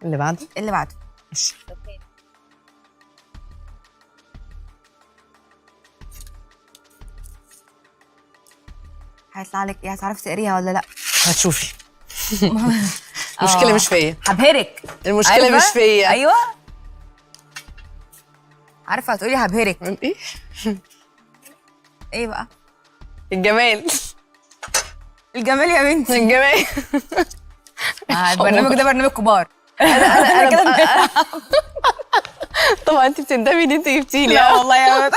اللي بعده. اللي بعده. ماشي. هيطلع لك ايه؟ هتعرفي تقريها ولا لا؟ هتشوفي. المشكلة مش فيا. هبهرك. المشكلة مش فيا. ايوه عارفه هتقولي هبهرك. ايه؟ ايه بقى؟ الجمال. الجمال يا بنتي. الجمال. البرنامج ده برنامج كبار. انا طبعا انت بتندمي ان انت جبتيني. لا والله يا بس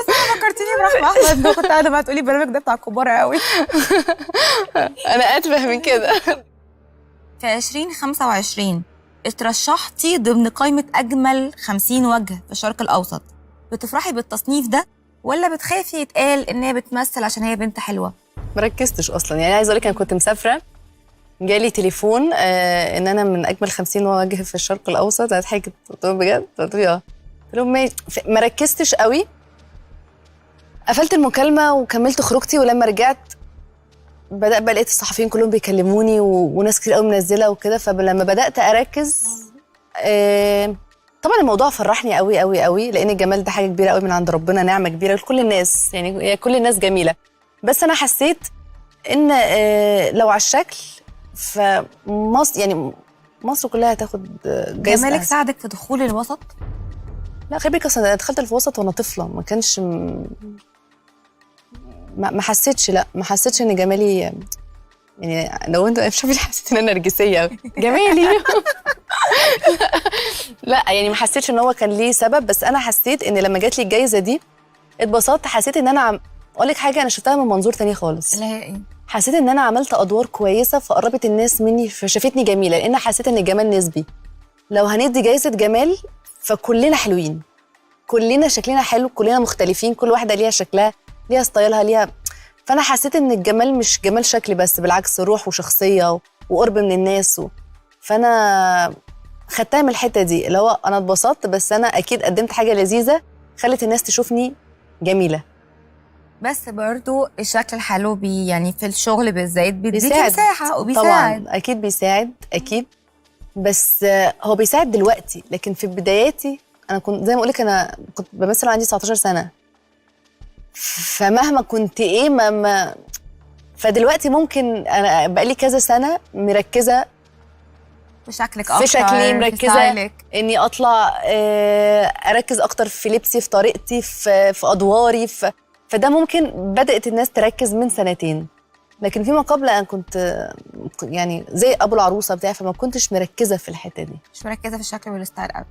انا فكرتيني برحمة احمد، كنت قاعده ما تقولي البرنامج ده بتاع كبار قوي. انا اتفه من كده. في 2025 اترشحتي ضمن قائمة أجمل 50 وجه في الشرق الأوسط. بتفرحي بالتصنيف ده ولا بتخافي يتقال إن هي بتمثل عشان هي بنت حلوة؟ مركزتش اصلا، يعني عايزه اقول لك انا كنت مسافره جالي تليفون ان انا من اجمل 50 وجه في الشرق الاوسط. ضحكت قلت لهم بجد؟ قلت له اه. قلت لهم ماشي. ما ركزتش قوي، قفلت المكالمه وكملت خروجتي. ولما رجعت بدأت بقى لقيت الصحفيين كلهم بيكلموني وناس كتير قوي منزله وكده. فلما بدأت اركز طبعا الموضوع فرحني قوي قوي قوي، لان الجمال ده حاجه كبيره قوي من عند ربنا، نعمه كبيره لكل الناس، يعني كل الناس جميله. بس انا حسيت ان لو على الشكل فمصر، يعني مصر كلها هتاخد جايزه. جمالك ساعدك في دخول الوسط؟ لا خلي بالك، اصلا انا دخلت الوسط وانا طفله، ما كانش ما حسيتش، لا ما حسيتش ان جمالي، يعني لو انت شايفه حسيت ان انا نرجسيه قوي جمالي. لا يعني ما حسيتش ان هو كان ليه سبب، بس انا حسيت ان لما جات لي الجايزه دي اتبسطت. حسيت ان انا اقول لك حاجه، انا شفتها من منظور تاني خالص. اللي هي ايه؟ حسيت ان انا عملت ادوار كويسه فقربت الناس مني فشافتني جميله، لان حسيت ان الجمال نسبي. لو هندي جايزه جمال فكلنا حلوين، كلنا شكلنا حلو، كلنا مختلفين، كل واحده ليها شكلها، ليها ستايلها، ليها. فانا حسيت ان الجمال مش جمال شكل بس، بالعكس روح وشخصيه وقرب من الناس فانا خدتها من الحته دي، اللي هو انا اتبسطت، بس انا اكيد قدمت حاجه لذيذه خلت الناس تشوفني جميله. بس برضو الشكل الحلو يعني في الشغل بالذات بيديكي بيساعد مساحه وبيساعد. طبعا اكيد بيساعد اكيد، بس هو بيساعد دلوقتي، لكن في بداياتي انا كنت زي ما اقول لك، انا كنت بمثل عندي 19 سنه، فمهما كنت ايه ما فدلوقتي ممكن انا بقالي كذا سنه مركزه في شكلك اكتر، في شكلي، مركزه في اني اطلع اركز اكتر في لبسي، في طريقتي، في ادواري، فده ممكن بدات الناس تركز من سنتين، لكن فيما قبل انا كنت يعني زي ابو العروسه بتاعي، فما كنتش مركزه في الحته دي، مش مركزه في الشكل والستايل قوي.